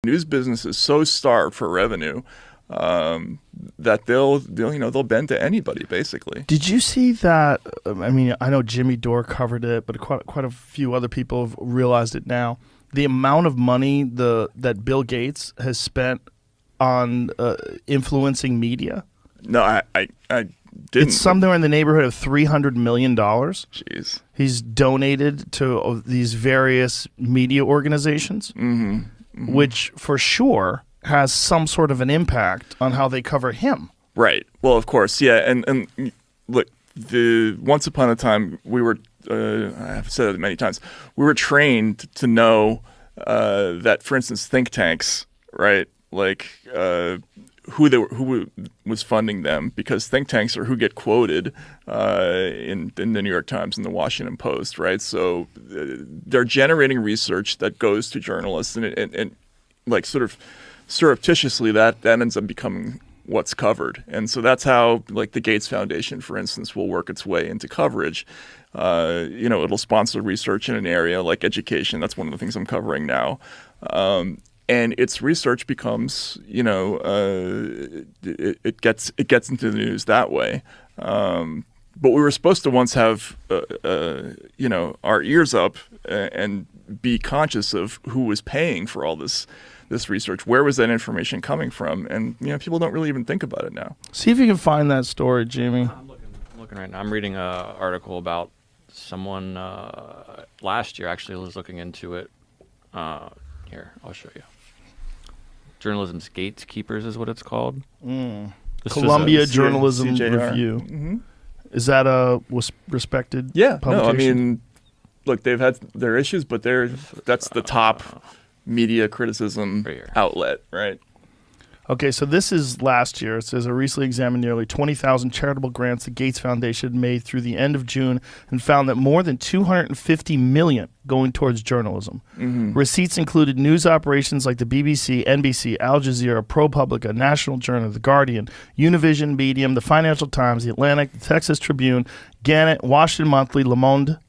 news business is so starved for revenue that they'll bend to anybody basically. Did you see that? I mean, I know Jimmy Dore covered it, but quite a few other people have realized it now. The amount of money that Bill Gates has spent on influencing media. No, I didn't. It's somewhere in the neighborhood of $300 million. Jeez. He's donated to these various media organizations, which for sure has some sort of an impact on how they cover him. Right. Well, of course, yeah. And look, once upon a time, we were, I've said it many times, we were trained to know that, for instance, think tanks, right, like who was funding them, because think tanks are who get quoted in the New York Times and the Washington Post, right? So they're generating research that goes to journalists, and like sort of surreptitiously that ends up becoming what's covered. And so that's how, like, the Gates Foundation, for instance, will work its way into coverage. It'll sponsor research in an area like education. That's one of the things I'm covering now. And its research becomes, it gets into the news that way. But we were supposed to once have, our ears up and be conscious of who was paying for all this research. Where was that information coming from? And people don't really even think about it now. See if you can find that story, Jamie. I'm looking right now. I'm reading an article about someone last year actually was looking into it. Here, I'll show you. Journalism's Gatekeepers is what it's called. Columbia Journalism CJR. Review. Mm-hmm. Is that a respected publication? No, I mean, look, they've had their issues, but that's the top media criticism outlet, right? Okay, so this is last year. It says I recently examined nearly 20,000 charitable grants the Gates Foundation made through the end of June and found that more than $250 million going towards journalism. Receipts included news operations like the BBC, NBC, Al Jazeera, ProPublica, National Journal, The Guardian, Univision, Medium, The Financial Times, The Atlantic, The Texas Tribune, Gannett, Washington Monthly, Le Monde,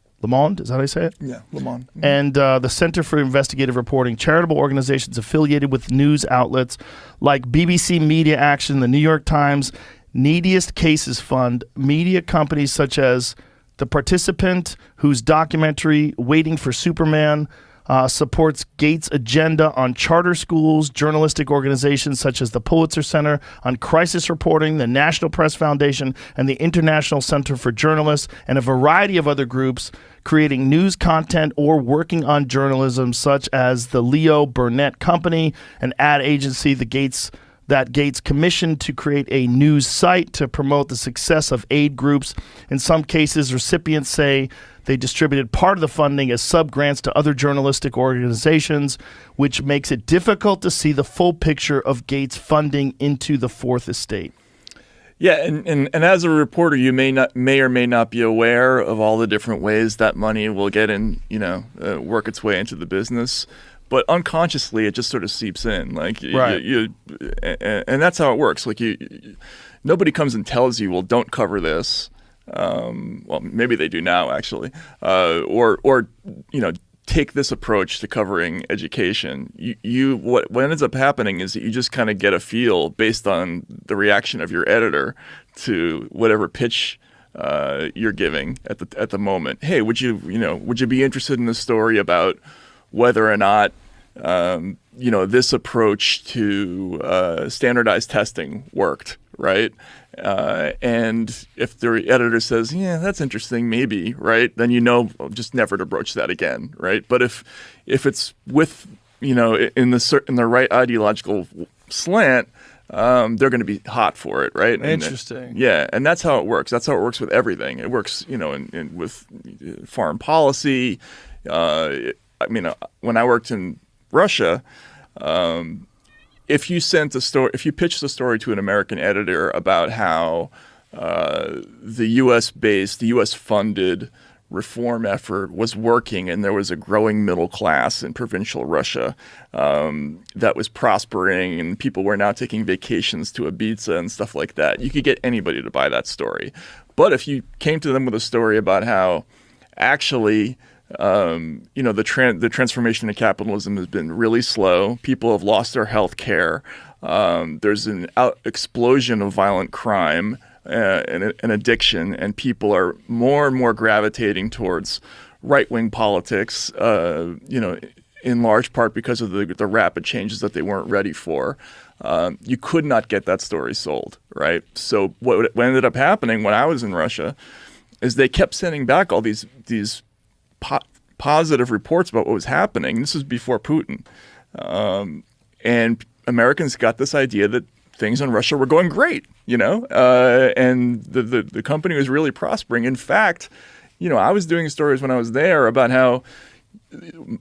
is that how you say it? Yeah, Le Monde. And the Center for Investigative Reporting, charitable organizations affiliated with news outlets like BBC Media Action, the New York Times, Neediest Cases Fund, media companies such as The Participant, whose documentary Waiting for Superman supports Gates' agenda on charter schools, journalistic organizations such as the Pulitzer Center on crisis reporting, the National Press Foundation, and the International Center for Journalists, and a variety of other groups creating news content or working on journalism, such as the Leo Burnett Company, an ad agency that Gates commissioned to create a news site to promote the success of aid groups. In some cases, recipients say they distributed part of the funding as sub-grants to other journalistic organizations, which makes it difficult to see the full picture of Gates' funding into the Fourth Estate. Yeah, and as a reporter, you may or may not be aware of all the different ways that money will get in, work its way into the business. But unconsciously, it just sort of seeps in, like, right. And that's how it works. Like, nobody comes and tells you, well, don't cover this. Well, maybe they do now, actually, or take this approach to covering education. What ends up happening is that you just kind of get a feel based on the reaction of your editor to whatever pitch you're giving at the moment. Hey, would you be interested in this story about whether or not this approach to standardized testing worked, right? And if the editor says, yeah, that's interesting, maybe, right, then just never to broach that again, right? But if it's with, in the right ideological slant, they're going to be hot for it, right? Interesting. And that's how it works. That's how it works with everything. It works, with foreign policy. When I worked in Russia, if you pitched a story to an American editor about how the U.S. funded reform effort was working and there was a growing middle class in provincial Russia that was prospering and people were now taking vacations to Ibiza and stuff like that, you could get anybody to buy that story. But if you came to them with a story about how actually The transformation of capitalism has been really slow. People have lost their health care. There's an explosion of violent crime and addiction, and people are more and more gravitating towards right-wing politics, in large part because of the rapid changes that they weren't ready for. You could not get that story sold, right? So what ended up happening when I was in Russia is they kept sending back all these positive reports about what was happening. This was before Putin. And Americans got this idea that things in Russia were going great, and the company was really prospering. In fact, I was doing stories when I was there about how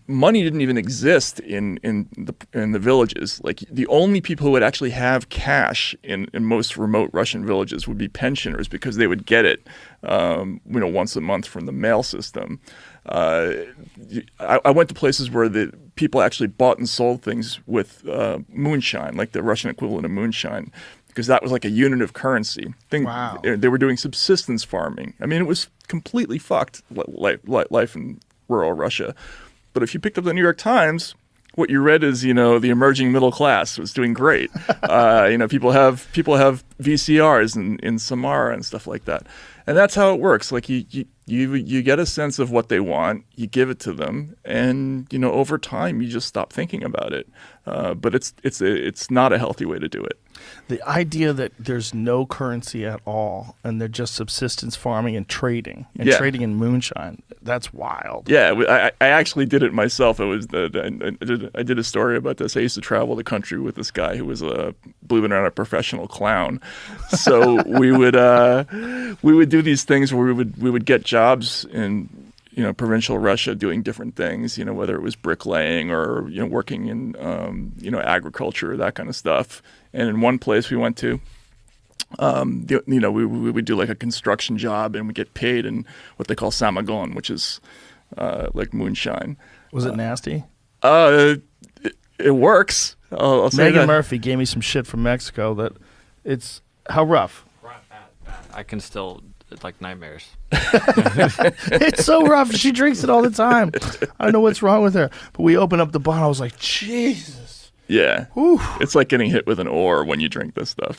money didn't even exist in the villages. Like, the only people who would actually have cash in most remote Russian villages would be pensioners, because they would get it, once a month from the mail system. I went to places where the people actually bought and sold things with moonshine, like the Russian equivalent of moonshine, because that was like a unit of currency. Wow. They were doing subsistence farming. I mean, it was completely fucked, life in rural Russia. But if you picked up the New York Times, what you read is, the emerging middle class was doing great. People have VCRs in Samara and stuff like that. And that's how it works. Like, you get a sense of what they want, you give it to them, and over time you just stop thinking about it. But it's not a healthy way to do it. The idea that there's no currency at all and they're just subsistence farming and trading trading in moonshine, that's wild. Yeah, I actually did it myself. It was I did a story about this. I used to travel the country with this guy who was believe it or not, a professional clown. So we would do these things where we would get jobs in provincial Russia doing different things, whether it was bricklaying or, working in, agriculture, that kind of stuff. And in one place we went to, we would do like a construction job, and we get paid in what they call samagon, which is like moonshine. Was it nasty? It works. I'll say Megan that. Murphy gave me some shit from Mexico that it's how rough. I can still, it's like nightmares. It's so rough. She drinks it all the time. I don't know what's wrong with her. But we opened up the bottle. I was like, Jesus. Yeah. Whew. It's like getting hit with an oar when you drink this stuff.